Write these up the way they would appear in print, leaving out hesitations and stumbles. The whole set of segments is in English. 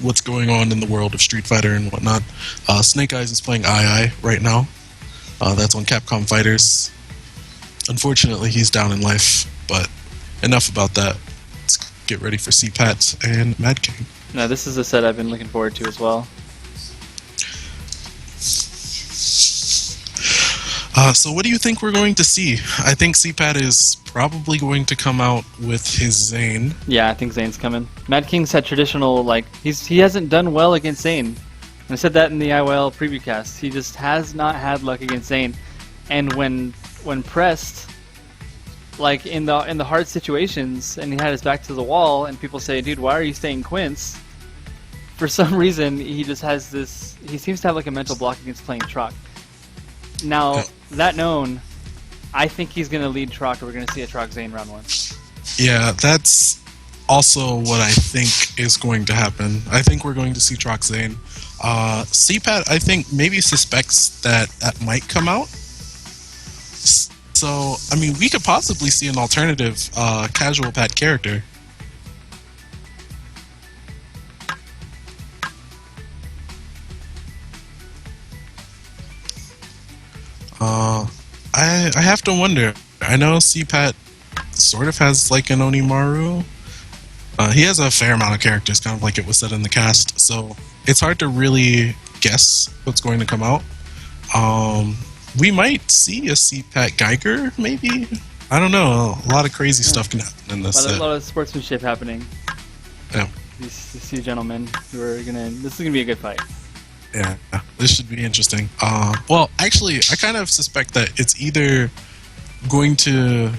what's going on in the world of Street Fighter and whatnot. Snake Eyes is playing II right now. That's on Capcom Fighters. Unfortunately, he's down in life, but enough about that. Let's get ready for cpat and Mad King. No, this is a set I've been looking forward to as well. So what do you think we're going to see? I think cpat is probably going to come out with his Zane. Yeah, I think Zane's coming. Mad King's had traditional, like, he hasn't done well against Zane. And I said that in the IYL preview cast. He just has not had luck against Zane. And when pressed, like in the hard situations, and he had his back to the wall, and people say, "Dude, why are you staying Quince?" For some reason, he just has this. He seems to have like a mental block against playing Troc. Now, that known, I think he's going to lead Troc, or we're going to see a Troc Zane round 1. Yeah, that's also what I think is going to happen. I think we're going to see Troc Zane. cpat, I think, maybe suspects that might come out. So, I mean, we could possibly see an alternative casual pat character. I have to wonder. I know cpat sort of has like an Onimaru. He has a fair amount of characters, kind of like it was said in the cast, so it's hard to really guess what's going to come out. We might see a cpat Geiger, maybe? I don't know. A lot of crazy stuff can happen in this set. A lot of sportsmanship happening. Yeah. These two gentlemen who are gonna. This is gonna be a good fight. Yeah, this should be interesting. Well, actually, I kind of suspect that it's either going to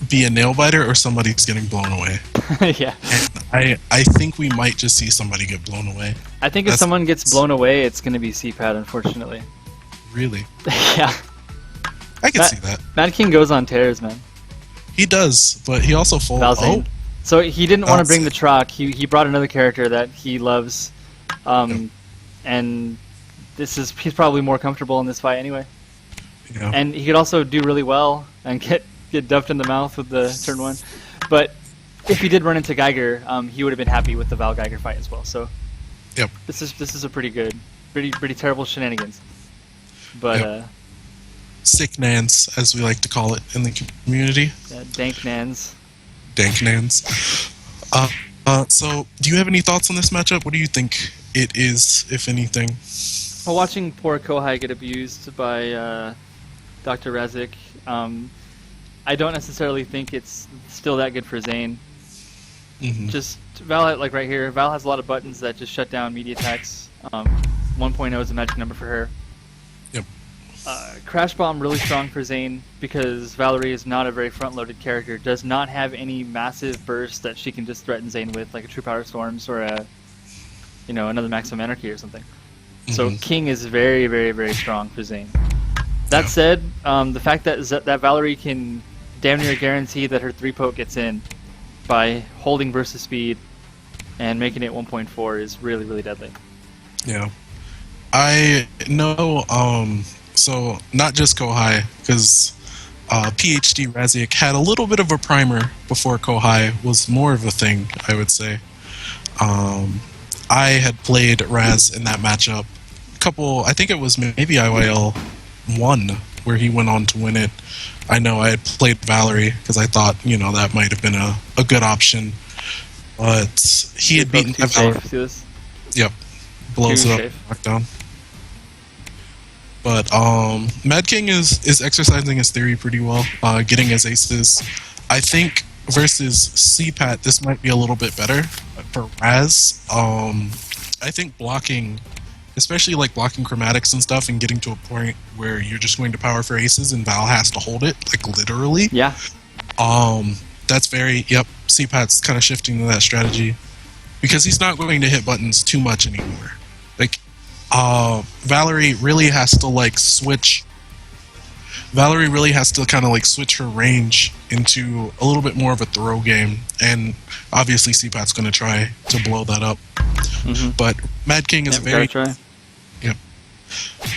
be a nail biter or somebody's getting blown away. Yeah. And I think we might just see somebody get blown away. I think if someone gets blown away, it's going to be cpat, unfortunately. Really? Yeah. I can see that. Mad King goes on tears, man. He does, but he also folds. Oh. So he didn't want to bring the Troc. He brought another character that he loves. And he's probably more comfortable in this fight anyway. Yeah. And he could also do really well and get duffed in the mouth with the turn 1. But if he did run into Geiger, he would have been happy with the Val Geiger fight as well. So yep. This is a pretty terrible shenanigans. But sick nans, as we like to call it in the community. Dank nans. Dank nans. So, do you have any thoughts on this matchup? What do you think it is, if anything? Well, watching poor Kohai get abused by Dr. Razik, I don't necessarily think it's still that good for Zane. Mm-hmm. Just Val, like right here, Val has a lot of buttons that just shut down media attacks. 1.0 is a magic number for her. Yep. Crash Bomb really strong for Zane because Valerie is not a very front-loaded character. Does not have any massive bursts that she can just threaten Zane with, like a True Power Storms or another Maximum Anarchy or something. Mm-hmm. So King is very, very, very strong for Zane. That said, the fact that Valerie can damn near guarantee that her 3-poke gets in by holding versus speed and making it 1.4 is really, really deadly. Yeah. I know, so not just Kohai, because PhD Raziak had a little bit of a primer before Kohai was more of a thing, I would say. I had played Raz in that matchup I think it was maybe IYL1 where he went on to win it. I know I had played Valerie because I thought, that might have been a good option. But he had beaten Valerie. Yep. Blows it up, knockdown. But Mad King is exercising his theory pretty well, getting his aces. I think versus cpat, this might be a little bit better. But for Raz, I think blocking, especially like blocking chromatics and stuff and getting to a point where you're just going to power for aces and Val has to hold it, like literally. Yeah. That's cpat's kind of shifting to that strategy because he's not going to hit buttons too much anymore. Like, Valerie really has to switch. Valerie really has to kind of switch her range into a little bit more of a throw game, and obviously cpat's going to try to blow that up. Mm-hmm. But Mad King is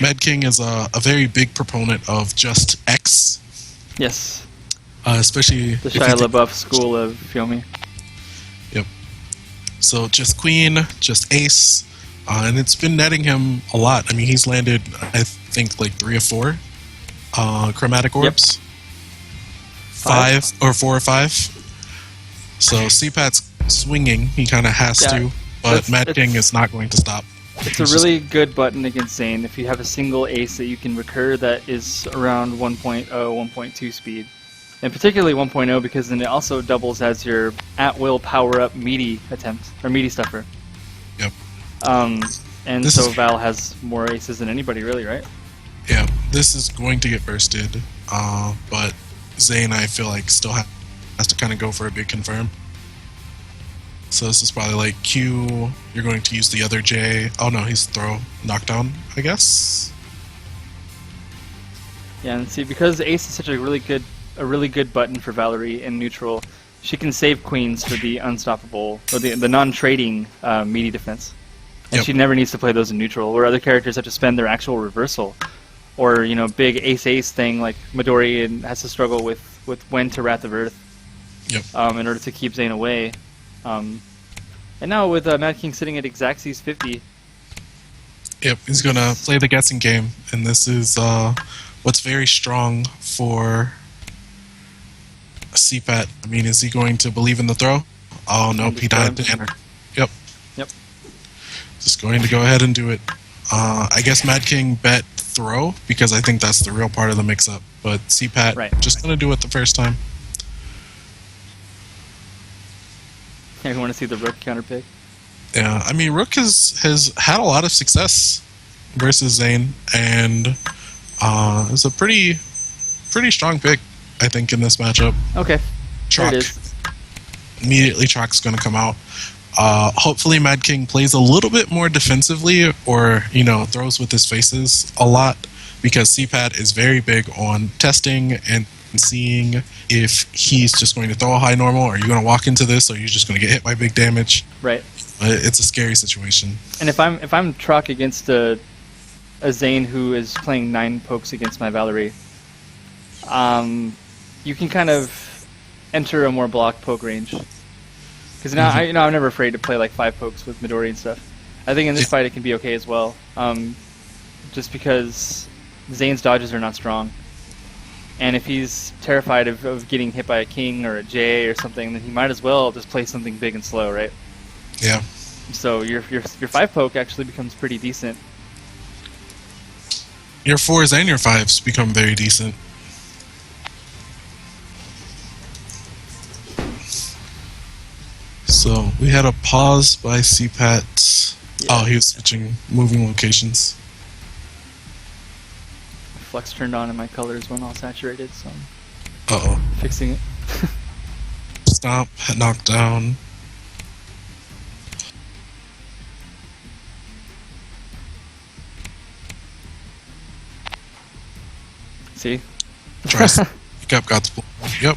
Mad King is a very big proponent of just X. Yes. Especially the Shia LaBeouf school of Yomi. Yep. So just queen, just ace, and it's been netting him a lot. I mean, he's landed, I think, like 3 or 4 chromatic orbs. 5 or 4 or 5. So cpat's swinging. He kind of has to, but Mad King is not going to stop. It's a really good button against Zane if you have a single ace that you can recur that is around 1.0, 1.2 speed. And particularly 1.0 because then it also doubles as your at-will power-up meaty attempt, or meaty stuffer. Yep. And so Val has more aces than anybody really, right? Yeah, this is going to get bursted, but Zane, I feel like, still has to kind of go for a big confirm. So this is probably like Q, you're going to use the other J. Oh no, he's throw knockdown, I guess. Yeah, and see, because ace is such a really good button for Valerie in neutral, she can save queens for the unstoppable, or the non-trading meaty defense. And she never needs to play those in neutral, where other characters have to spend their actual reversal. Or, you know, big ace-ace thing like Midori and has to struggle with when to Wrath of Earth in order to keep Zane away. And now with Mad King sitting at Xaxis 50. Yep, he's going to play the guessing game, and this is what's very strong for cpat. I mean, is he going to believe in the throw? Oh, nope, he died to enter. Yep. Just going to go ahead and do it. I guess Mad King bet throw, because I think that's the real part of the mix-up. But cpat just going to do it the first time. Yeah, you want to see the Rook counter pick? Yeah, I mean, Rook has had a lot of success versus Zane, and it's a pretty strong pick, I think, in this matchup. Okay. Chalk. Immediately Chalk's going to come out. Hopefully Mad King plays a little bit more defensively, or, you know, throws with his faces a lot, because cpat is very big on testing and seeing if he's just going to throw a high normal, or are you going to walk into this, or are you just going to get hit by big damage. Right. It's a scary situation. And if I'm Truck against a Zane who is playing 9 pokes against my Valerie, you can kind of enter a more block poke range. Because now I'm never afraid to play like 5 pokes with Midori and stuff. I think in this fight it can be okay as well, just because Zane's dodges are not strong. And if he's terrified of getting hit by a king or a J or something, then he might as well just play something big and slow, right? Yeah. So your 5 poke actually becomes pretty decent. Your 4s and your 5s become very decent. So we had a pause by cpat. Yeah. Oh, he was switching, moving locations. Flex turned on and my colors went all saturated, so I'm fixing it. Stop, knock down. See? Yep, got the ball. Yep.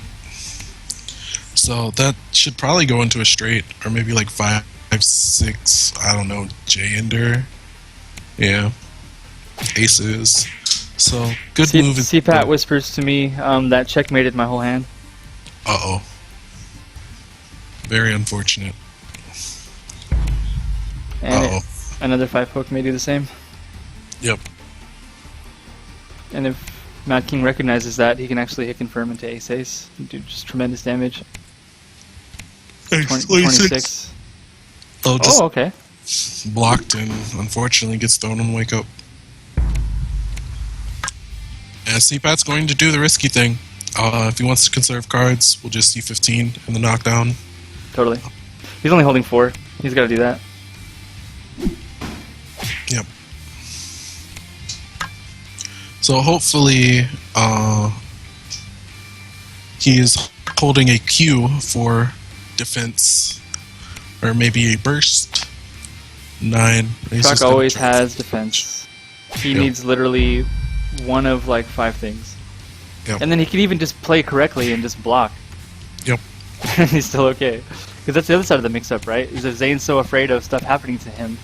So that should probably go into a straight, or maybe like 5, 6, I don't know, J-ender. Yeah. Aces. So, good move. cpat whispers to me that checkmated my whole hand. Uh-oh. Very unfortunate. And another 5 poke may do the same. Yep. And if Mad King recognizes that, he can actually hit confirm into ace-ace and do just tremendous damage. 26. Oh, just okay. Blocked and unfortunately gets thrown on wake up. Yeah, cpat's going to do the risky thing. If he wants to conserve cards, we'll just see 15 in the knockdown. Totally. He's only holding 4. He's got to do that. Yep. So hopefully he is holding a Q for defense, or maybe a burst. 9. Truck always has defense. He needs literally one of like 5 things. Yep. And then he can even just play correctly and just block. Yep. And he's still okay. Because that's the other side of the mix-up, right? Is if Zane's so afraid of stuff happening to him,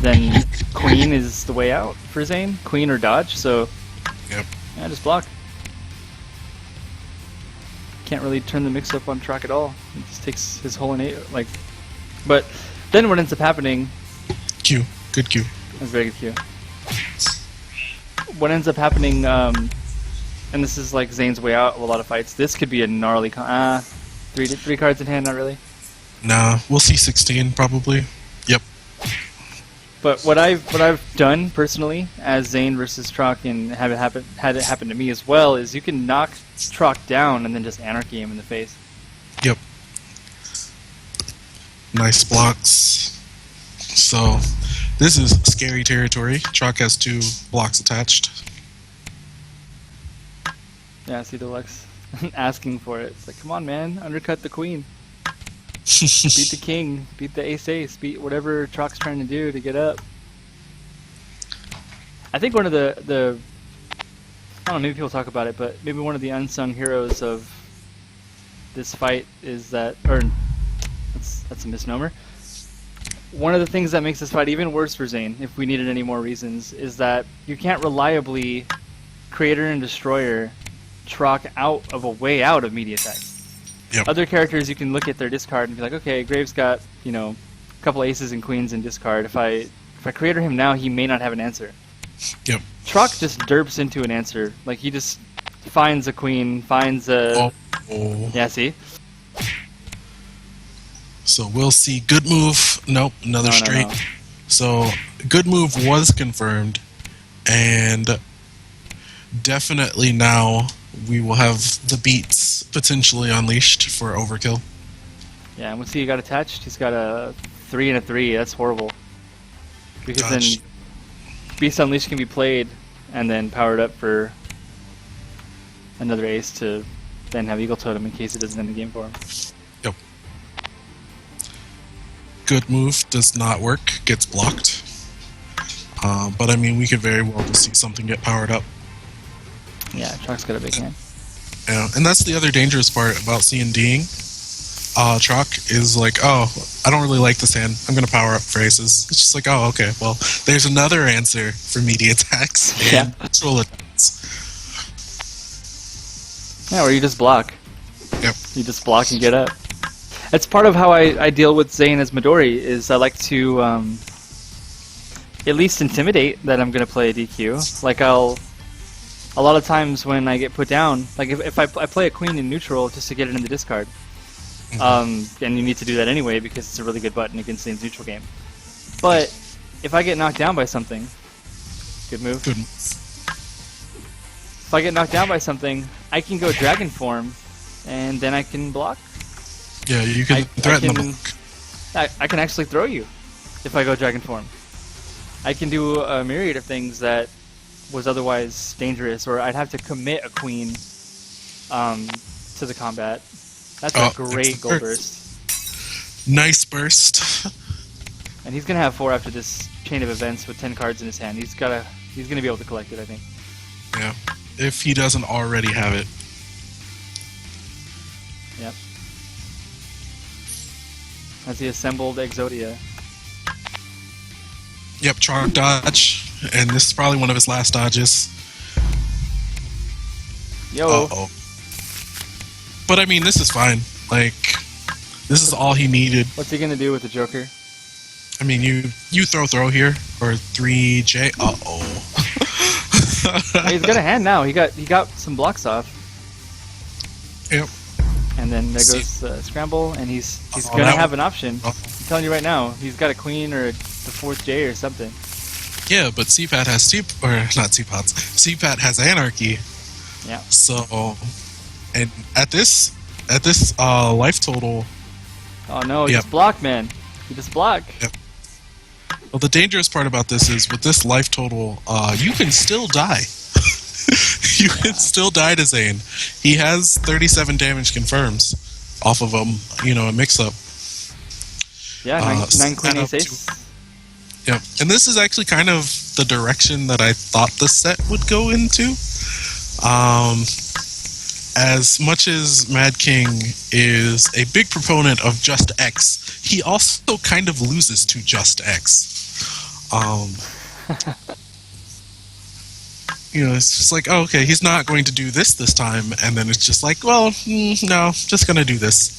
then Queen is the way out for Zane. Queen or dodge, so yeah, just block. Can't really turn the mix-up on track at all. It just takes his whole innate, like... But Then what ends up happening... Q. Good Q. That's very good Q. What ends up happening, and this is like Zane's way out of a lot of fights, this could be a gnarly... three cards in hand, not really. Nah, we'll see 16 probably. Yep. But what I've done personally as Zane versus Trock and had it happen to me as well is you can knock Trock down and then just anarchy him in the face. Yep. Nice blocks. So this is scary territory. Trock has 2 blocks attached. Yeah, see Deluxe asking for it. It's like, come on, man, undercut the queen. Beat the king, beat the ace, beat whatever Trock's trying to do to get up. I think one of the I don't know, maybe people talk about it, but maybe one of the unsung heroes of this fight is that, or that's a misnomer. One of the things that makes this fight even worse for Zane, if we needed any more reasons, is that you can't reliably Creator and Destroyer Trock out of a way out of media attacks. Yep. Other characters, you can look at their discard and be like, okay, Graves got, you know, a couple aces and queens in discard. If I Creator him now, he may not have an answer. Yep. Trock just derps into an answer. Like, he just finds a queen, finds a... Oh. Yeah, see? So we'll see. Good move. Nope, another straight. No. So good move was confirmed, and definitely now we will have the beats potentially unleashed for overkill. Yeah, and we'll see he got attached. He's got a 3 and a 3. That's horrible. Because then Beast Unleashed can be played and then powered up for another ace to then have Eagle Totem in case it doesn't end the game for him. Yep. Good move does not work, gets blocked. But I mean, we could very well just see something get powered up. Yeah, Trock's got a big hand. Yeah, and that's the other dangerous part about C&D'ing. Trock is like, oh, I don't really like this hand. I'm going to power up for aces. It's just like, oh, okay, well, there's another answer for media attacks and control attacks. Yeah, or you just block. Yep. You just block and get up. That's part of how I deal with Zane as Midori, is I like to at least intimidate that I'm going to play a DQ. Like, a lot of times when I get put down, like if I play a queen in neutral just to get it in the discard, and you need to do that anyway because it's a really good button against Zane's neutral game. But if I get knocked down by something, good move. Good. If I get knocked down by something, I can go Dragon Form, and then I can block. Yeah, you can threaten them. I can actually throw you if I go Dragon Form. I can do a myriad of things that was otherwise dangerous, or I'd have to commit a queen to the combat. That's a great goal burst. Nice burst. And he's gonna have 4 after this chain of events with 10 cards in his hand. He's gonna be able to collect it, I think. Yeah, if he doesn't already have it. Yep. Has he assembled Exodia? Yep, Trock dodge, and this is probably one of his last dodges. Yo. Uh-oh. But I mean, this is fine. Like, this is all he needed. What's he gonna do with the Joker? I mean, you throw here or 3J. Uh-oh. He's got a hand now. He got some blocks off. Yep. And then there goes Scramble, and he's gonna have an option. I'm telling you right now, he's got a queen or the 4th J or something. Yeah, but cpat has cpat has Anarchy. Yeah. So, and at this life total. Oh no! He just block, man. You just block. Yep. Well, the dangerous part about this is with this life total, you can still die. You can still die to Zane. He has 37 damage confirms off of a mix-up. Yeah, 9 queen ace. Yeah, and this is actually kind of the direction that I thought the set would go into. As much as Mad King is a big proponent of just X, he also kind of loses to just X. It's just like, oh, okay, he's not going to do this time, and then it's just like, well, no, just gonna do this.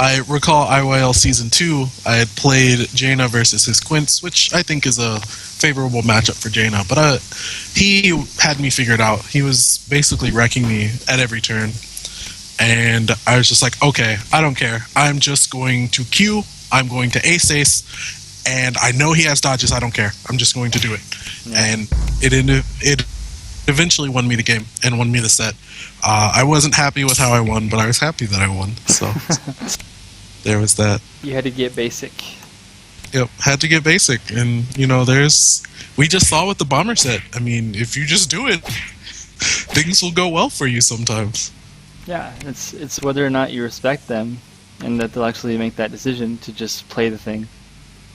I recall IYL Season 2, I had played Jaina versus his Quince, which I think is a favorable matchup for Jaina, but he had me figured out. He was basically wrecking me at every turn, and I was just like, okay, I don't care. I'm just going to Q, I'm going to ace, and I know he has dodges, I don't care. I'm just going to do it. Yeah. And it eventually won me the game and won me the set. I wasn't happy with how I won, but I was happy that I won. So there was that. You had to get basic. Yep, had to get basic. And, we just saw with the bomber set. I mean, if you just do it, things will go well for you sometimes. Yeah, it's whether or not you respect them and that they'll actually make that decision to just play the thing.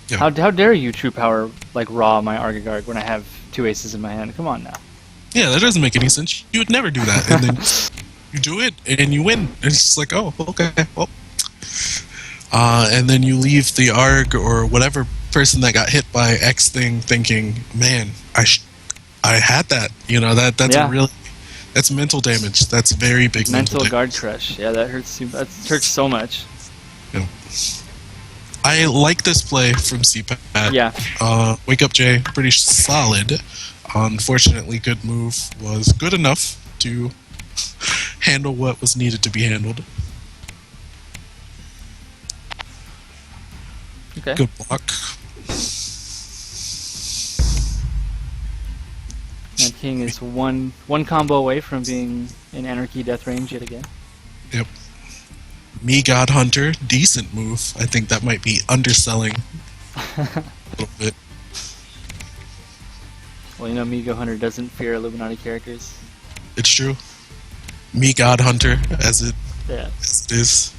Yeah. How dare you true power like raw my Argagard when I have 2 aces in my hand? Come on now. Yeah, that doesn't make any sense. You would never do that. And then you do it, and you win. And it's just like, oh, okay, well. And then you leave the ARG or whatever person that got hit by X thing thinking, man, I had that. That's that's mental damage. That's very big mental guard damage. crush. Yeah, that hurts. That hurts so much. Yeah. I like this play from cpat. Yeah. Wake Up J, pretty solid. Unfortunately, good move was good enough to handle what was needed to be handled. Okay. Good block. Mad King is one combo away from being in Anarchy death range yet again. Yep. Me God Hunter, decent move. I think that might be underselling a little bit. Well, Migo Hunter doesn't fear Illuminati characters. It's true. Me God Hunter, as it is.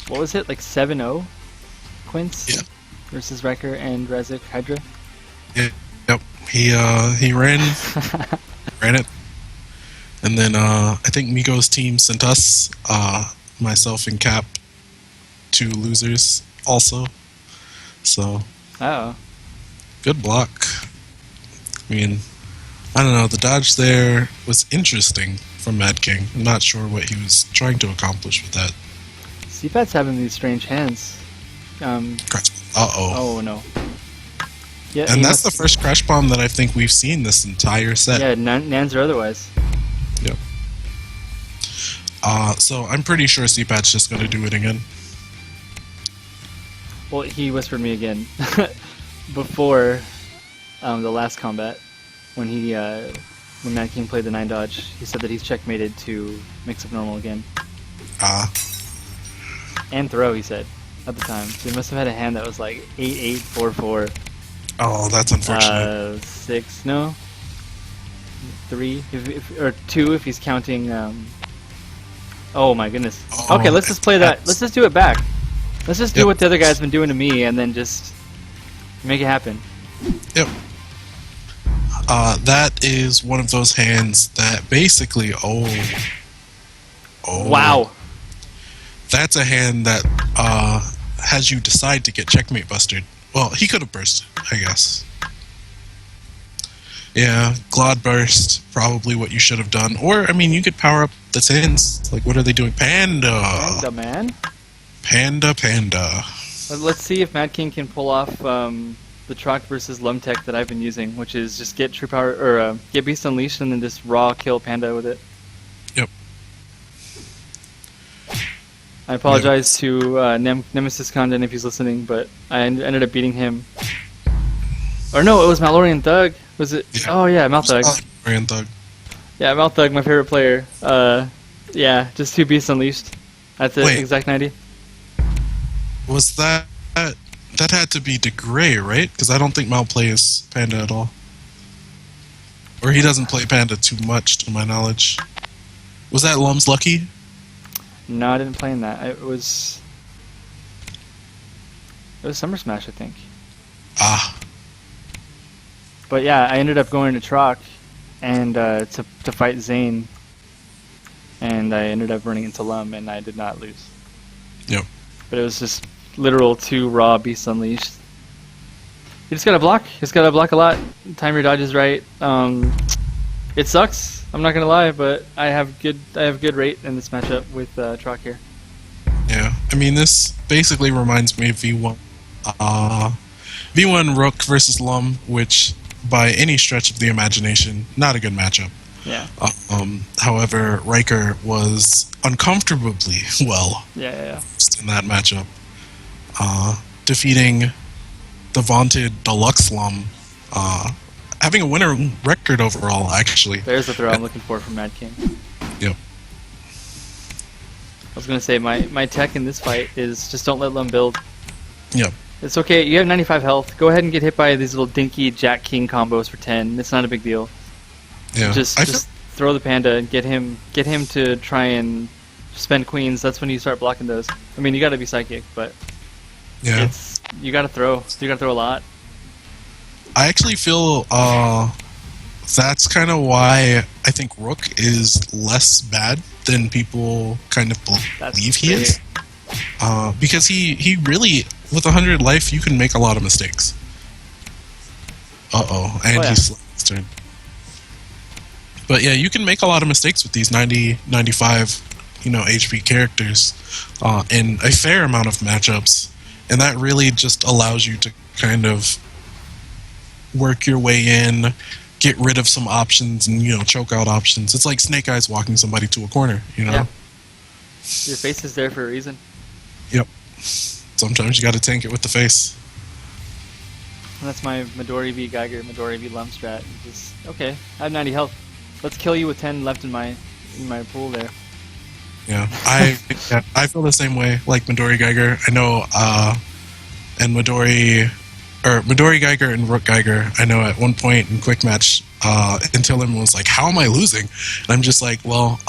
What was it, like 7-0? Quince? Yeah. Versus Wrecker and Rezik Hydra? Yeah. Yep. He ran it. And then I think Migo's team sent us, myself and Cap, 2 losers also. So, good block. I mean, I don't know, the dodge there was interesting from Mad King. I'm not sure what he was trying to accomplish with that. cpat's having these strange hands. Uh-oh. Oh, no. Yeah, and that's the first Crash Bomb that I think we've seen this entire set. Yeah, Nans or otherwise. Yep. So I'm pretty sure cpat's just going to do it again. Well, he whispered me again before the last combat when when Mad King played the 9 dodge. He said that he's checkmated to mix up normal again. And throw, he said at the time. So he must have had a hand that was like 8-8-4-4. Oh, that's unfortunate. 6, no, 3, or 2 if he's counting. Oh my goodness. Okay, let's just play that. Let's just do it back. Let's just do what the other guy's been doing to me, and then just make it happen. Yep. That is one of those hands that basically, Wow. That's a hand that has you decide to get checkmate busted. Well, he could have bursted, I guess. Yeah, Glod burst, probably what you should have done. Or, I mean, you could power up the tins. Like, what are they doing? Panda! Panda, man. Panda. Let's see if Mad King can pull off the Troc versus Lumtech that I've been using, which is just get True Power, or get Beast Unleashed and then just raw kill Panda with it. Yep. I apologize to Nemesis Condon if he's listening, but I ended up beating him. Or no, it was Malorian Thug. Was it? Yeah. Oh yeah, Malthug. Malorian Thug. Yeah, Malthug, my favorite player. Yeah, just 2 Beasts Unleashed at the exact 90. Was that had to be DeGray, right? Because I don't think Mal plays Panda at all. Or he doesn't play Panda too much, to my knowledge. Was that Lum's Lucky? No, I didn't play in that. It was Summer Smash, I think. But yeah, I ended up going to Troc and to fight Zane, and I ended up running into Lum, and I did not lose. Yep. But it was just literal 2 raw Beasts Unleashed. You just gotta block. You just gotta block a lot. Time your dodges right. It sucks I'm not gonna lie, but I have good rate in this matchup with Trock here. Yeah, I mean, this basically reminds me of V1. V1 Rook versus Lum, which, by any stretch of the imagination, not a good matchup. Yeah. However, Riker was uncomfortably well Yeah. in that matchup, defeating the vaunted Deluxe Lum, having a winner record overall, actually. There's the throw I'm looking for from Mad King. Yep. I was gonna say my tech in this fight is just don't let Lum build. Yep. It's okay. You have 95 health. Go ahead and get hit by these little dinky Jack King combos for 10. It's not a big deal. Yeah. Just throw the panda and get him to try and spend queens. That's when you start blocking those. I mean, you got to be psychic, but yeah, you got to throw. You got to throw a lot. I actually feel that's kind of why I think Rook is less bad than people kind of believe he is. Because he really, with 100 life, you can make a lot of mistakes. And he's slow his turn. But yeah, you can make a lot of mistakes with these 90, 95, HP characters in a fair amount of matchups, and that really just allows you to kind of work your way in, get rid of some options, and choke out options. It's like Snake Eyes walking somebody to a corner. Yeah. Your face is there for a reason. Yep. Sometimes you got to tank it with the face. And that's my Midori v Geiger, Midori v Lum strat. Just okay. I have 90 health. Let's kill you with 10 left in my pool there. Yeah, I feel the same way. Like Midori Geiger, I know, and Midori Geiger and Rook Geiger. I know at one point in quick match, Intillim was like, "How am I losing?" And I'm just like, "Well,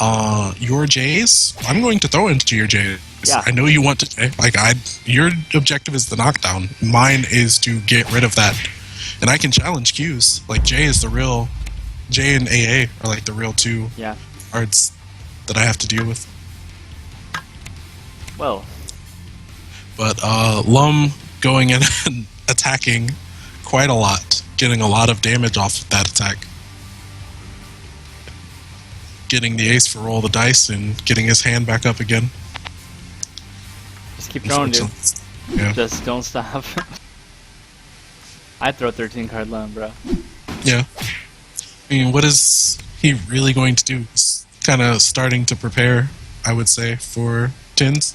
your J's, I'm going to throw into your J's. Yeah. I know you want to your objective is the knockdown. Mine is to get rid of that, and I can challenge Qs. Like J is the real." J and AA are like the real two cards that I have to deal with. Well. But Lum going in and attacking quite a lot, getting a lot of damage off of that attack. Getting the ace for roll the dice and getting his hand back up again. Just keep going, dude. Yeah. Just don't stop. I'd throw 13 card Lum, bro. Yeah. I mean, what is he really going to do? He's kind of starting to prepare, I would say, for tins.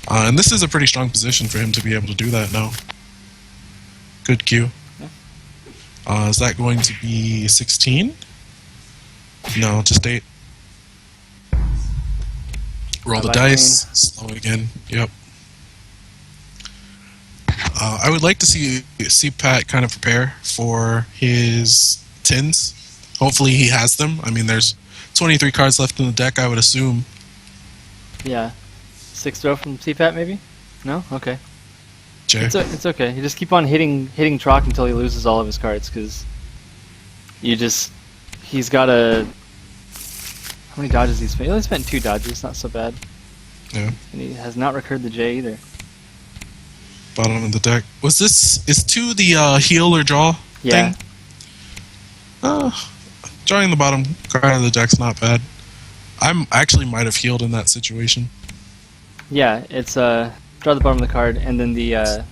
And this is a pretty strong position for him to be able to do that now. Good Q. Yeah. Is that going to be 16? No, just 8. Roll the dice. Slow again. Yep. I would like to see cpat kind of prepare for his tins. Hopefully he has them. I mean, there's 23 cards left in the deck, I would assume. Yeah. 6 throw from cpat, maybe? No? Okay. Jay. It's okay. You just keep on hitting Trock until he loses all of his cards, because he's got a... How many dodges he's spent? He only spent 2 dodges, not so bad. Yeah. And he has not recurred the J either. Bottom of the deck. Is 2 the heal or draw thing? Drawing the bottom card of the deck's not bad. I actually might have healed in that situation. Yeah, it's draw the bottom of the card, and then the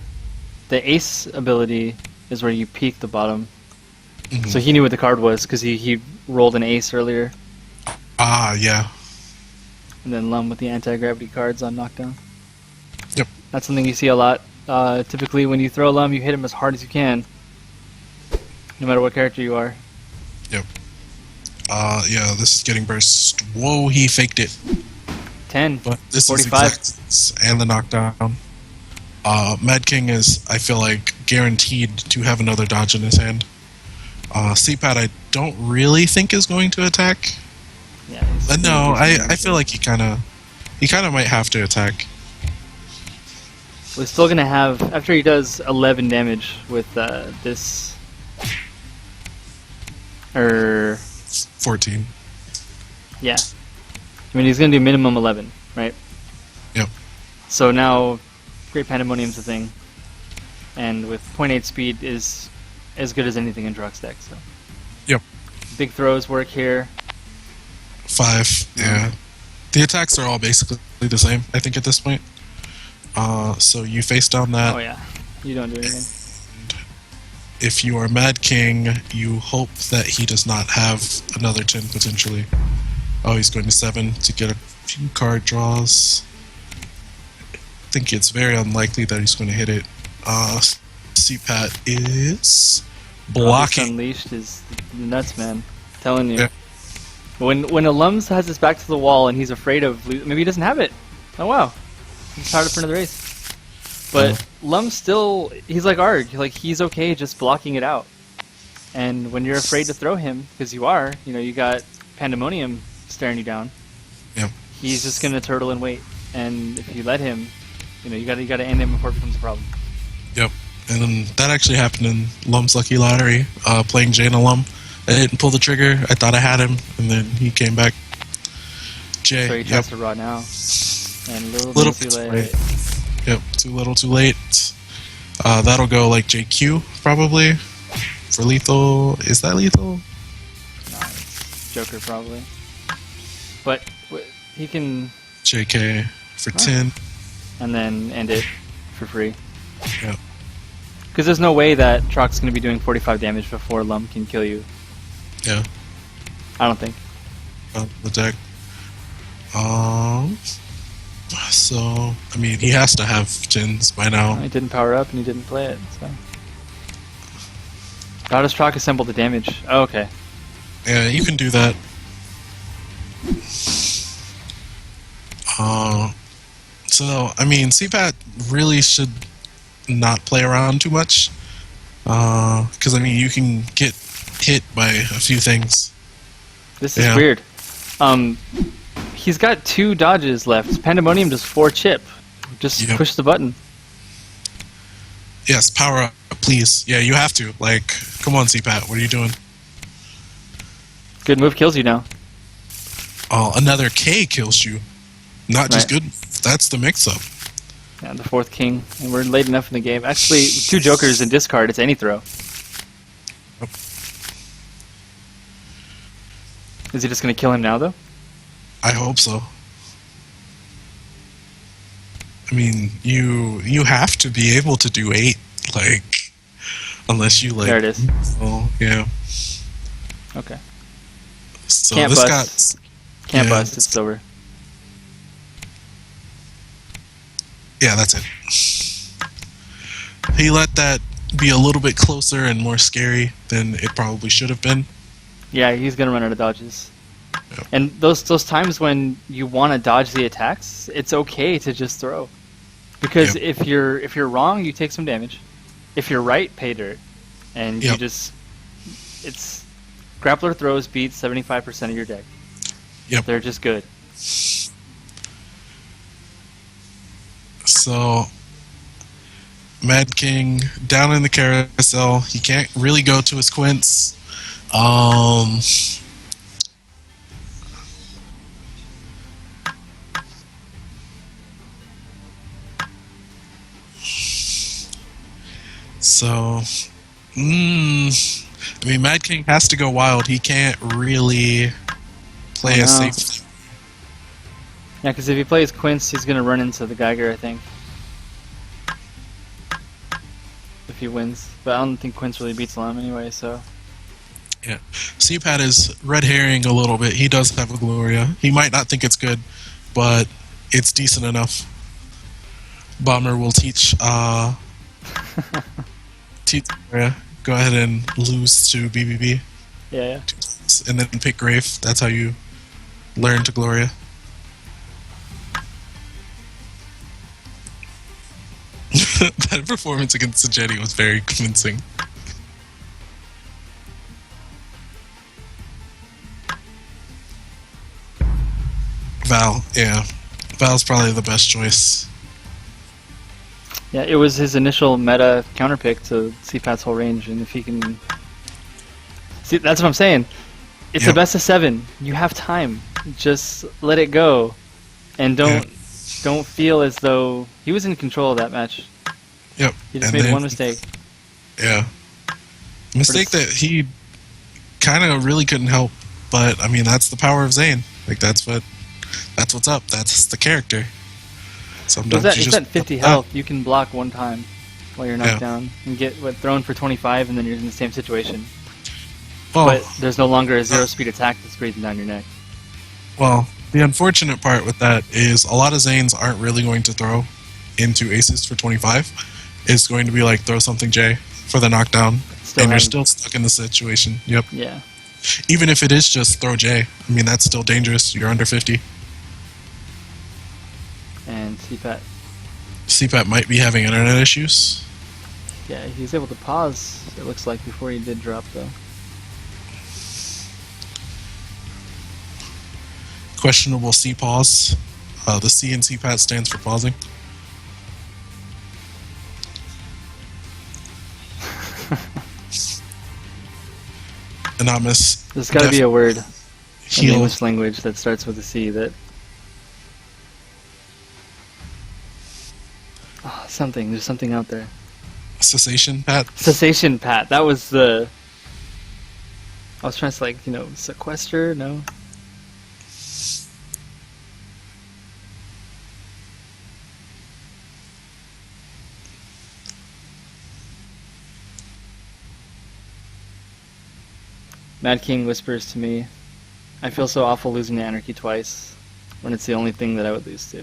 ace ability is where you peek the bottom. Mm-hmm. So he knew what the card was because he rolled an ace earlier. Yeah. And then Lum with the anti-gravity cards on knockdown. Yep. That's something you see a lot. Typically when you throw Lum, you hit him as hard as you can, no matter what character you are. Yep. Yeah, this is getting burst. Whoa, he faked it. 10. But this 45. is and the knockdown. Mad King is, I feel like, guaranteed to have another dodge in his hand. cpat I don't really think is going to attack. Yeah. But no, I feel like he kind of might have to attack. We're still gonna have, after he does 11 damage with this, or 14. Yeah. I mean, he's gonna do minimum 11, right? Yep. So now, Great Pandemonium's a thing, and with 0.8 speed is as good as anything in Drock's deck. So. Yep. Big throws work here. 5, yeah. The attacks are all basically the same, I think, at this point. So you face down that. Oh yeah, you don't do anything. If you are Mad King, you hope that he does not have another 10 potentially. Oh, he's going to 7 to get a few card draws. I think it's very unlikely that he's going to hit it. cpat is blocking. Unleashed is nuts, man. I'm telling you. Yeah. When Alums has his back to the wall and he's afraid of maybe he doesn't have it. Oh wow, he's tired for another race. But Lum still, he's like Arg, like he's okay just blocking it out. And when you're afraid to throw him, because you are, you got Pandemonium staring you down. Yep. He's just gonna turtle and wait. And if you let him, you gotta end him before it becomes a problem. Yep. And then that actually happened in Lum's Lucky Lottery, playing Jane Lum. I didn't pull the trigger. I thought I had him, and then he came back. Jay. So he tries to raw now, and a little bit too too late. late. Yep, too little, too late. That'll go like JQ probably for lethal. Is that lethal? No, it's Joker probably. But he can. JK for 10. And then end it for free. Yep. Because there's no way that Trock's going to be doing 45 damage before Lum can kill you. Yeah. I don't think. The deck. So, I mean, he has to have 10s by now. He didn't power up and he didn't play it, so. How does Trock assemble the damage? Oh, okay. Yeah, you can do that. So, I mean, cpat really should not play around too much. Because, I mean, you can get hit by a few things. This is weird. He's got 2 dodges left. Pandemonium does 4 chip. Just push the button. Yes, power up, please. Yeah, you have to. Like, come on, cpat. What are you doing? Good move kills you now. Oh, another K kills you. Not just good. That's the mix-up. Yeah, the 4th king. And we're late enough in the game. Actually, 2 jokers in discard. It's any throw. Yep. Is he just going to kill him now, though? I hope so. I mean, you have to be able to do 8, like, unless you like. There it is. Oh yeah. Okay. So Can't this bust. Can't bust. It's over. Yeah, that's it. He let that be a little bit closer and more scary than it probably should have been. Yeah, he's gonna run out of dodges. Yep. And those times when you want to dodge the attacks, it's okay to just throw, because if you're wrong, you take some damage. If you're right, pay dirt, and you just grappler throws beat 75% of your deck. Yep, they're just good. So Mad King down in the carousel. He can't really go to his quints. So, I mean, Mad King has to go wild. He can't really play a safe. Yeah, because if he plays Quince, he's going to run into the Geiger, I think. If he wins. But I don't think Quince really beats Lum anyway, so. Yeah. cpat is red herring a little bit. He does have a Gloria. He might not think it's good, but it's decent enough. Bomber will teach Gloria. Go ahead and lose to BBB. Yeah. And then pick Grave. That's how you learn to Gloria. That performance against the Jetty was very convincing. Val, yeah. Val's probably the best choice. Yeah, it was his initial meta counterpick to cpat's whole range, and if he can... See, that's what I'm saying. It's the best of 7. You have time. Just let it go. And don't feel as though... He was in control of that match. Yep. He just made one mistake. Yeah. Mistake that he kind of really couldn't help. But I mean, that's the power of Zane. Like that's what's up. That's the character. Sometimes It's you just at 50 health. You can block one time while you're knocked down and get thrown for 25, and then you're in the same situation. Well, but there's no longer a zero speed attack that's breathing down your neck. Well, the unfortunate part with that is a lot of Zanes aren't really going to throw into aces for 25. It's going to be like throw something J for the knockdown, and you're still stuck in the situation. Yep. Yeah. Even if it is just throw J, I mean, that's still dangerous. You're under 50. And cpat. cpat might be having internet issues. Yeah, he was able to pause, it looks like, before he did drop, though. Questionable C pause. The C in cpat stands for pausing. Anonymous. There's got to be a word in the Heal. English language that starts with a C that... Oh, something. There's something out there. Cessation pat. Cessation pat. That was the... I was trying to, like, sequester? No? Mad King whispers to me, I feel so awful losing to Anarchy twice, when it's the only thing that I would lose to.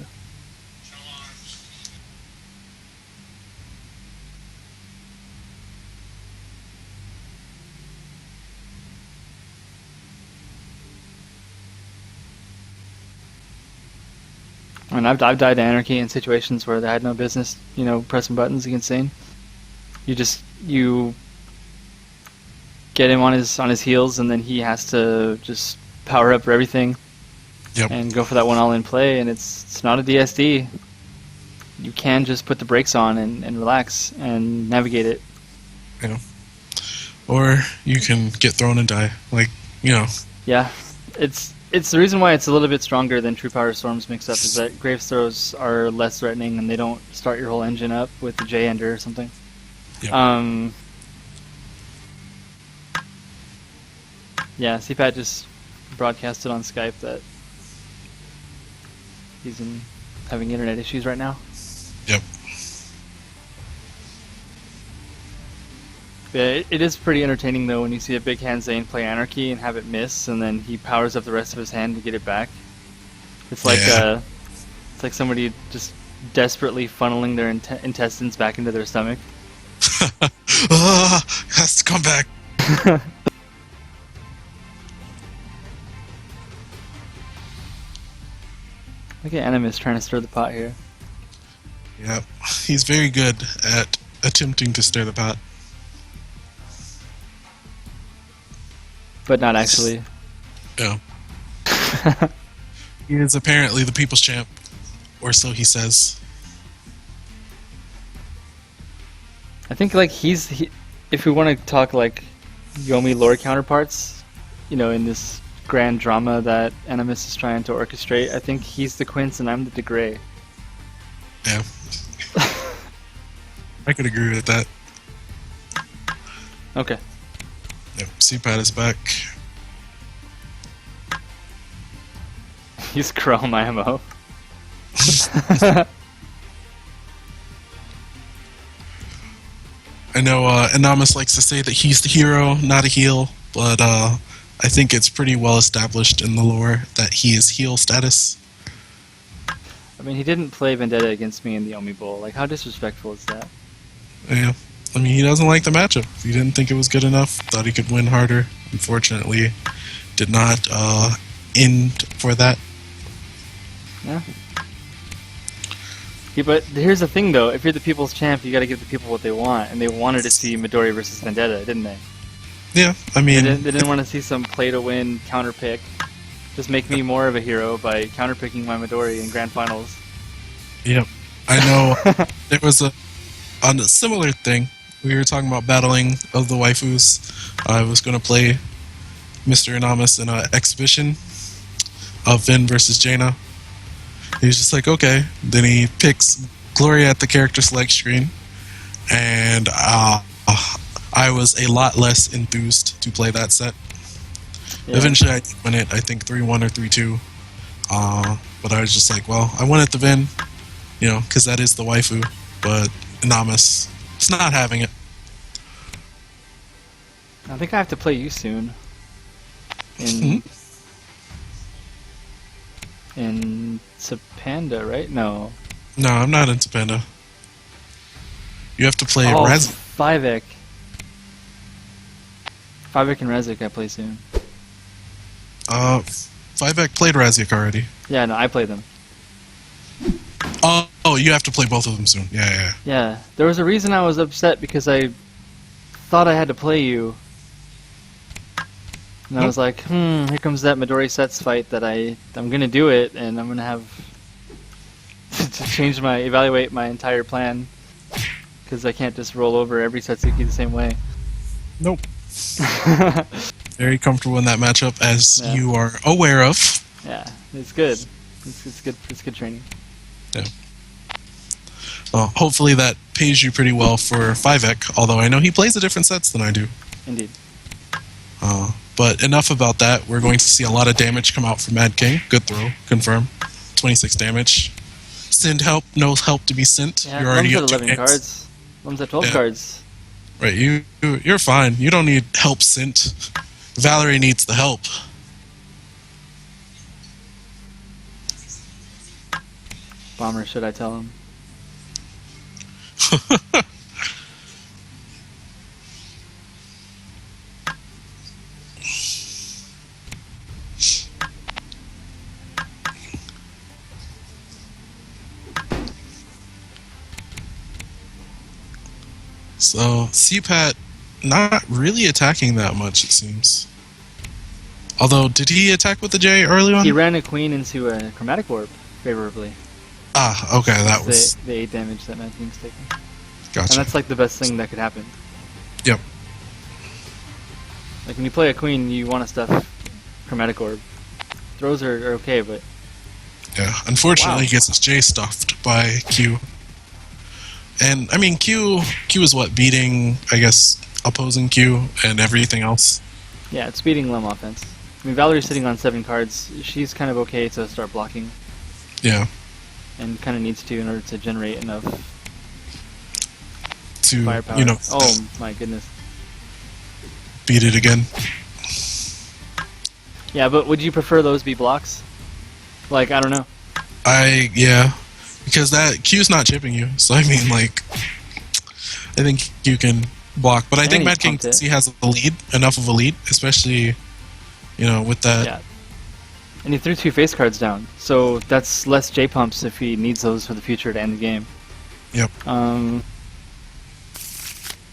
And I've died to Anarchy in situations where they had no business, pressing buttons against Zane. You get him on his heels, and then he has to just power up for everything. Yep. And go for that one all-in play, and it's not a DSD. You can just put the brakes on and relax and navigate it. Or you can get thrown and die. Yeah, it's the reason why it's a little bit stronger than True Power Storms mix up is that Graves throws are less threatening and they don't start your whole engine up with the J ender or something. Yep. Yeah, cpat just broadcasted on Skype that he's having internet issues right now. Yep. Yeah, it is pretty entertaining though when you see a big hand Zane play Anarchy and have it miss, and then he powers up the rest of his hand to get it back. It's like it's like somebody just desperately funneling their intestines back into their stomach. Has to come back. Look at Animus trying to stir the pot here. Yep. He's very good at attempting to stir the pot. But not actually. Yeah. He is apparently the people's champ, or so he says. I think if we want to talk like Yomi lore counterparts, in this grand drama that Animus is trying to orchestrate, I think he's the Quince and I'm the DeGray. Yeah. I could agree with that. Okay. Yep, cpat is back. He's Chrome IMO. I know Anonymous likes to say that he's the hero, not a heel, but I think it's pretty well established in the lore that he is heel status. I mean, he didn't play Vendetta against me in the Omi Bowl. Like, how disrespectful is that? Yeah. I mean, he doesn't like the matchup. He didn't think it was good enough, thought he could win harder. Unfortunately, did not end for that. Yeah. Yeah, but here's the thing, though. If you're the people's champ, you got to give the people what they want, and they wanted to see Midori versus Vendetta, didn't they? Yeah, I mean... They didn't want to see some play-to-win counterpick. Just make me more of a hero by counterpicking my Midori in Grand Finals. Yep. I know there was on a similar thing. We were talking about battling of the waifus. I was going to play Mr. Anonymous in an exhibition of Vin versus Jaina. He was just like, okay. Then he picks Gloria at the character select screen, and I was a lot less enthused to play that set. Yeah. Eventually, I did win it. I think 3-1 or 3-2. But I was just like, well, I wanted the Vin, because that is the waifu. But Namus, it's not having it. I think I have to play you soon. In Sapanda, right? No. No, I'm not into Panda. You have to play Raz. 5ek. 5ek and Rezik I play soon. 5ek played Raziak already. Yeah, no, I play them. Oh, you have to play both of them soon. Yeah. Yeah, there was a reason I was upset because I thought I had to play you. And I was like, here comes that Midori Sets fight that I'm gonna do it, and I'm gonna have to evaluate my entire plan. Because I can't just roll over every Satsuki the same way. Nope. Very comfortable in that matchup, as you are aware of. Yeah, it's good. It's good. It's good training. Yeah. Well, hopefully that pays you pretty well for 5ek, although I know he plays the different sets than I do. Indeed. But enough about that. We're going to see a lot of damage come out from Mad King. Good throw. Confirm. 26 damage. Send help. No help to be sent. Yeah, You're already at up 11 to cards. Lum's at 12 cards. Right, you're fine. You don't need help sent. Valerie needs the help. Bomber, should I tell him? So, cpat not really attacking that much, it seems. Although, did he attack with the J early on? He ran a queen into a chromatic orb favorably. Ah, okay, that was the 8 damage that Mad King's taking. Gotcha. And that's like the best thing that could happen. Yep. Like when you play a queen, you want to stuff chromatic orb. Throws are okay, but yeah, unfortunately, he gets his J stuffed by Q. And I mean, Q is what, beating, I guess, opposing Q and everything else. Yeah, it's beating Lum offense. I mean, Valerie's sitting on 7 cards. She's kind of okay to start blocking. Yeah. And kind of needs to in order to generate enough to firepower. Oh my goodness. Beat it again. Yeah, but would you prefer those be blocks? Like, I don't know. Yeah. Because that Q's not chipping you. So I mean, like, I think you can block. But I think Mad King he has a lead, enough of a lead, especially, with that. Yeah. And he threw 2 face cards down, so that's less J pumps if he needs those for the future to end the game. Yep.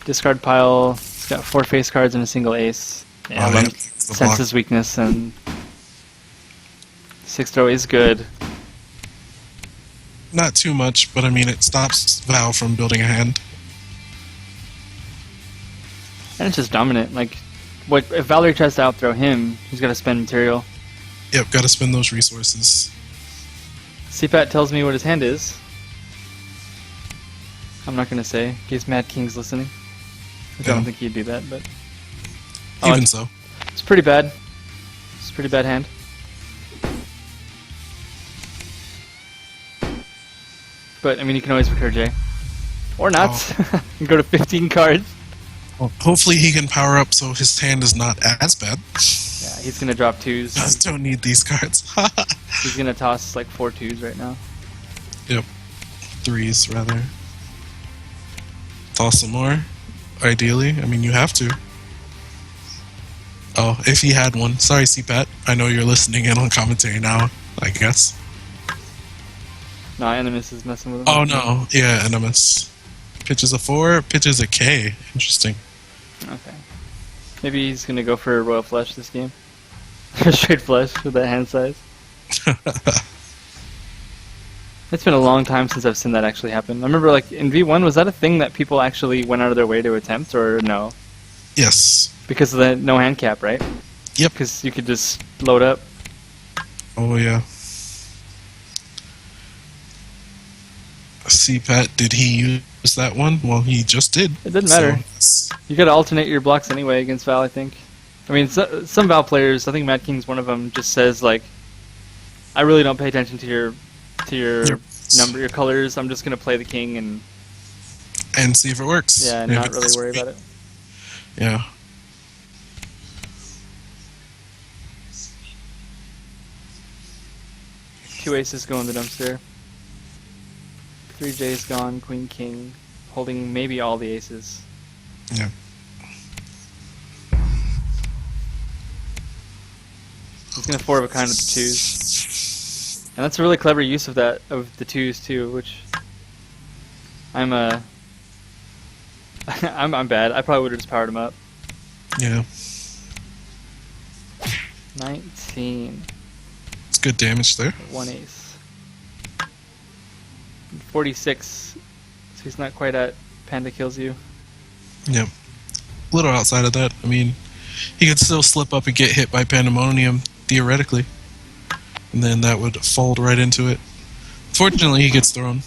Discard pile. He's got 4 face cards and a single ace. Yeah, senses weakness, and 6 throw is good. Not too much, but I mean, it stops Val from building a hand. And it's just dominant. Like, if Valerie tries to outthrow him, he's got to spend material. Yep, got to spend those resources. cpat tells me what his hand is. I'm not going to say, in case Mad King's listening. I don't think he'd do that, but... Even so. It's pretty bad. It's a pretty bad hand. But, I mean, you can always recur J. Or not. And go to 15 cards. Well, hopefully he can power up so his hand is not as bad. Yeah, he's going to drop 2s. Just don't need these cards. He's going to toss like 4 2s right now. Yep. 3s, rather. Toss some more, ideally. I mean, you have to. Oh, if he had one. Sorry, cpat. I know you're listening in on commentary now, I guess. No, Animus is messing with him. Oh, no. Yeah, Animus. Pitches a 4, pitches a K. Interesting. Okay. Maybe he's going to go for a Royal Flush this game. Straight Flush with that hand size. It's been a long time since I've seen that actually happen. I remember, like, in V1, was that a thing that people actually went out of their way to attempt, or no? Yes. Because of the no hand cap, right? Yep. Because you could just load up. Oh, yeah. cpat, did he use that one? Well, he just did. It didn't matter. You gotta alternate your blocks anyway against Val, I think. I mean, some Val players, I think Mad King's one of them, just says like, I really don't pay attention to your number, your colors. I'm just gonna play the king and see if it works. yeah, and not really worry about it. Yeah. Two aces go in the dumpster. 3 J's gone, queen, king, holding maybe all the aces. Yeah. He's gonna 4 of a kind with the 2s. And that's a really clever use of that, of the 2s too, which I'm I'm bad. I probably would have just powered him up. Yeah. 19. It's good damage there. 1 ace. 46. So he's not quite at Panda kills you. Yep. A little outside of that. I mean, he could still slip up and get hit by Pandemonium, theoretically. And then that would fold right into it. Fortunately, he gets thrown.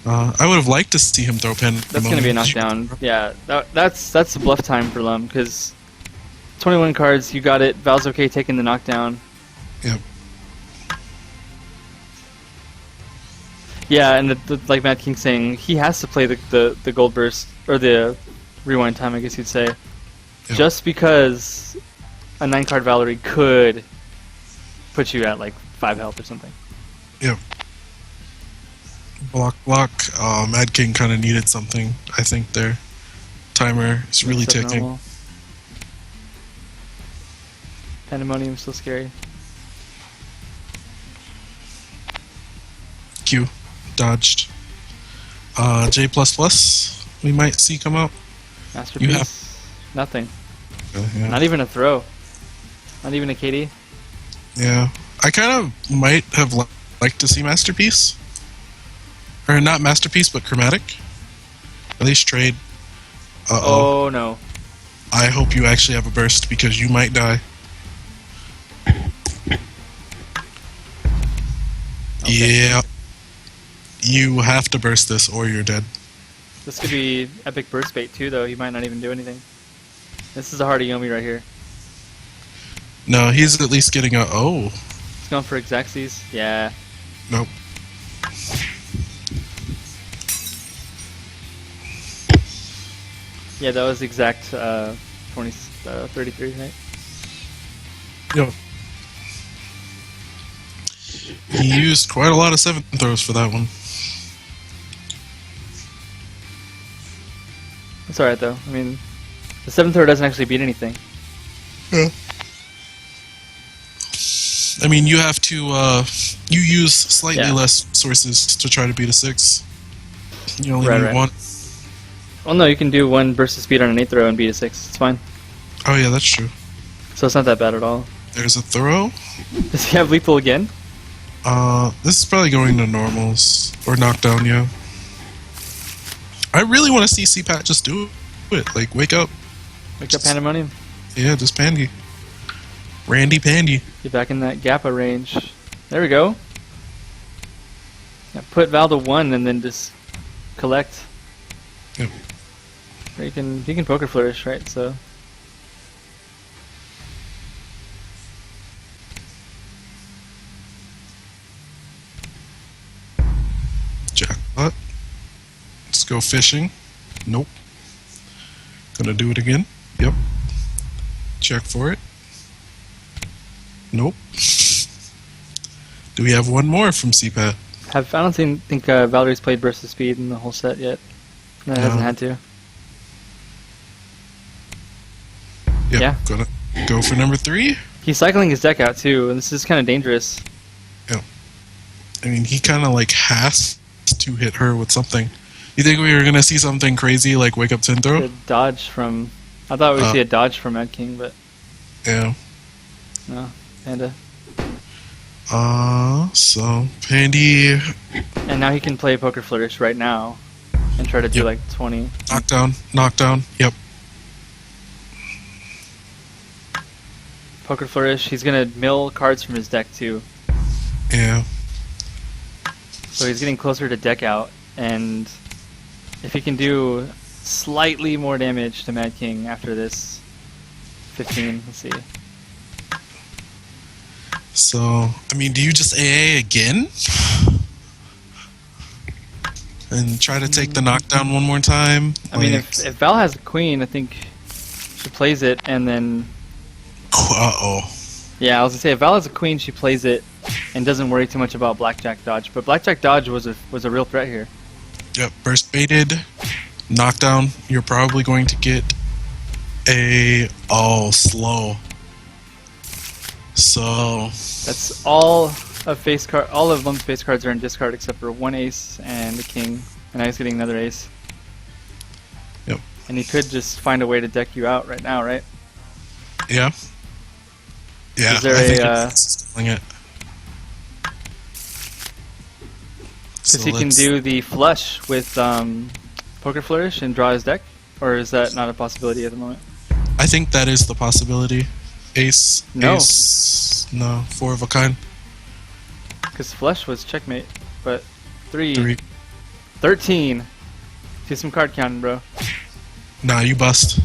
I would have liked to see him throw Pandemonium. That's going to be a knockdown. Yeah, that's the bluff time for Lum, because 21 cards, you got it. Val's okay taking the knockdown. Yep. Yeah, and like Mad King's saying, he has to play the gold burst, or the rewind time, I guess you'd say. Yep. Just because a 9-card Valerie could put you at like 5 health or something. Yep. Block. Mad King kind of needed something, I think, there. Timer is really ticking. Normal. Pandemonium's still scary. Q. Dodged. J++, we might see come out. Masterpiece. Nothing. Yeah. Not even a throw. Not even a KD. Yeah. I kind of might have liked to see Masterpiece. Or not Masterpiece, but Chromatic. At least trade. Uh-oh. Oh, no. I hope you actually have a burst, because you might die. Okay. Yeah. You have to burst this, or you're dead. This could be epic burst bait, too, though. He might not even do anything. This is a hardy Yomi right here. No, he's at least getting a... Oh. He's going for Xaxes. Yeah. Nope. Yeah, that was exact 33, right? Yep. He used quite a lot of 7 throws for that one. It's alright, though. I mean, the 7th throw doesn't actually beat anything. Yeah. I mean, you have to, you use slightly less sources to try to beat a 6. You only need one. Well, no, you can do 1 burst of speed on an 8th throw and beat a 6. It's fine. Oh, yeah, that's true. So it's not that bad at all. There's a throw. Does he have lethal again? This is probably going to normals. Or knockdown, yeah. I really want to see cpat just do it. Like, wake up. Wake up Pandemonium. Yeah, just Pandy. Randy Pandy. Get back in that Gappa range. There we go. Yeah, put Val to 1 and then just collect. Yep. Or you can poker flourish, right? So jackpot. Let's go fishing. Nope. Gonna do it again. Yep. Check for it. Nope. Do we have one more from cpat? I don't think Valerie's played Burst of Speed in the whole set yet. No, it hasn't had to. Yep, yeah. Gonna go for number 3. He's cycling his deck out too, and this is kind of dangerous. Yeah. I mean, he kind of like has to hit her with something. You think we were gonna see something crazy like Wake Up Synthro? A dodge from... I thought we'd see a dodge from Mad King, but... Yeah. No, Panda. So, Pandy... And now he can play Poker Flourish right now and try to do like 20. Knockdown, yep. Poker Flourish, he's gonna mill cards from his deck too. Yeah. So he's getting closer to deck out, and if he can do slightly more damage to Mad King after this 15. Let's see. So, I mean, do you just AA again? And try to take the knockdown one more time? I mean, if Val has a queen, I think she plays it and then... Uh-oh. Yeah, I was gonna say, if Val has a queen, she plays it and doesn't worry too much about blackjack dodge. But blackjack dodge was a real threat here. Yep, burst baited, knockdown. You're probably going to get a slow. So that's all of face card. All of Lum's face cards are in discard except for one ace and a king, and now he's getting another ace. Yep. And he could just find a way to deck you out right now, right? Yeah. Yeah. Is there I think a? it's killing it. Because he can do the flush with Poker Flourish and draw his deck, or is that not a possibility at the moment? I think that is the possibility. Ace. No. Ace. No. 4 of a kind. Because flush was checkmate, but 3. 13. Do some card counting, bro. Nah, you bust.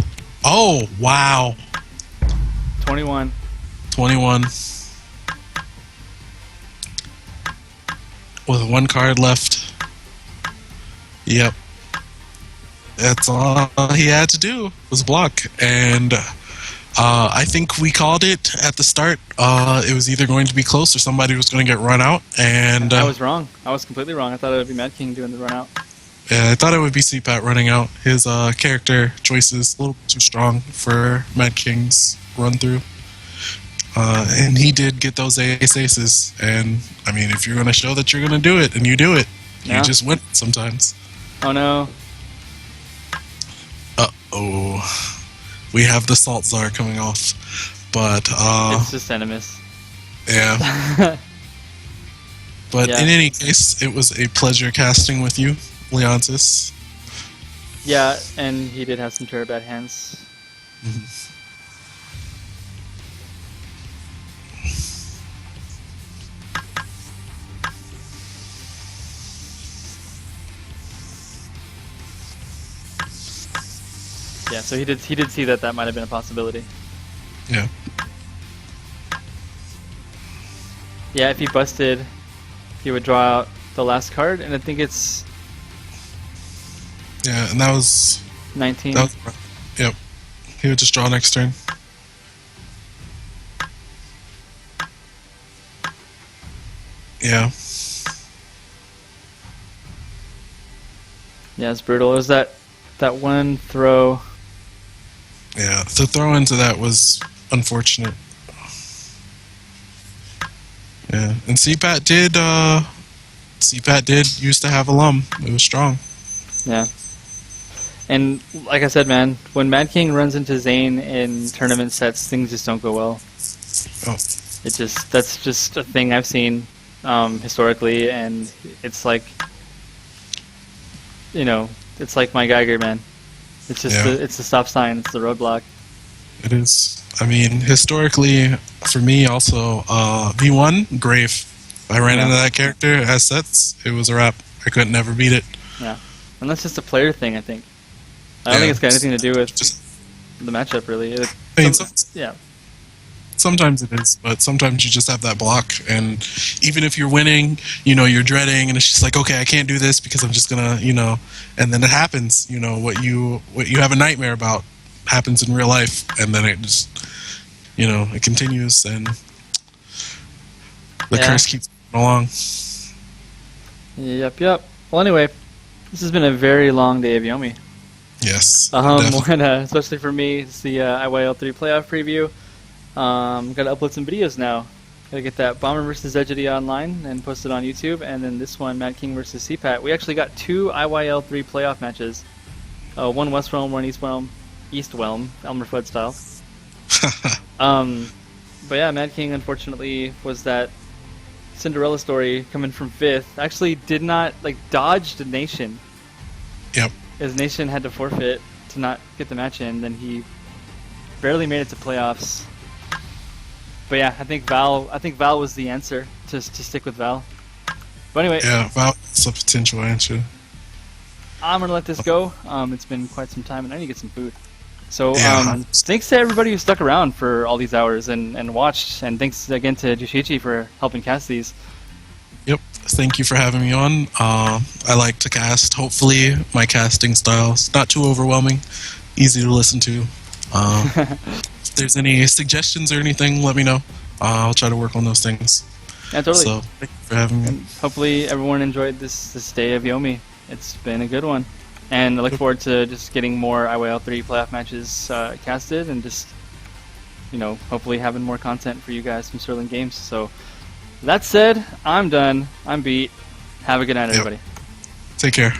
Oh, wow. 21. 21. With 1 card left. Yep. That's all he had to do was block. And I think we called it at the start. It was either going to be close or somebody was going to get run out. And I was wrong. I was completely wrong. I thought it would be Mad King doing the run out. Yeah, I thought it would be cpat running out. His character choices a little too strong for Mad King's run through. And he did get those aces. And I mean, if you're going to show that you're going to do it, and you do it, Yeah. you just win sometimes. Oh no. Uh-oh. We have the Salt Czar coming off. But, It's just Animus. yeah. But Yeah. in any case, it was a pleasure casting with you, Leontis. Yeah, and he did have some terrible bad hands. Yeah, so he did see that might have been a possibility. Yeah. Yeah, if he busted, he would draw out the last card, and I think it's Yeah, and that was... 19. Yep. He would just draw next turn. Yeah. Yeah, it's brutal. It was that one throw. Yeah, the throw into that was unfortunate. Yeah, and cpat did used to have a lum. It was strong. Yeah. And like I said, man, when Mad King runs into Zane in tournament sets, things just don't go well. Oh, That's just a thing I've seen historically, and it's like, you know, it's like my Geiger, man. It's just it's the stop sign, it's the roadblock. it is. I mean, historically, for me also, V1, Grave. I ran into that character as sets, it was a wrap. I could never beat it. Yeah. And that's just a player thing, I think. I don't think it's got anything to do with Just, the matchup, really. I mean, Yeah. sometimes it is, but sometimes you just have that block, and even if you're winning, you know, you're dreading, and it's just like, okay, I can't do this because I'm just gonna, you know, and then it happens, you know, what you have a nightmare about happens in real life, and then it just, you know, it continues, and the curse keeps going along. Yep. Well, anyway, this has been a very long day of Yomi. Yes. Especially for me, it's the IYL3 playoff preview. Gotta upload some videos now. Gotta get that Bomber vs. Edgity online and post it on YouTube, and then this one, Mad King vs. cpat. We actually got 2 IYL3 playoff matches. One West Realm, one East Realm, Elmer Fudd style. But yeah, Mad King unfortunately was that Cinderella story coming from 5th. Actually did not, dodged the Nation. Yep. His Nation had to forfeit to not get the match in, then he barely made it to playoffs. But yeah, I think Val was the answer to stick with Val. But anyway, Yeah, Val's a potential answer. I'm gonna let this go. It's been quite some time, and I need to get some food. So Yeah. thanks to everybody who stuck around for all these hours and watched, and thanks again to Jushichi for helping cast these. Yep. Thank you for having me on. I like to cast. Hopefully, my casting style is not too overwhelming, easy to listen to. If there's any suggestions or anything, let me know. I'll try to work on those things. Yeah, totally. So, thank you for having me. And hopefully everyone enjoyed this day of Yomi. It's been a good one. And I look forward to just getting more IYL3 playoff matches casted and just, hopefully having more content for you guys from Sterling Games. So, that said, I'm done. I'm beat. Have a good night, everybody. Take care.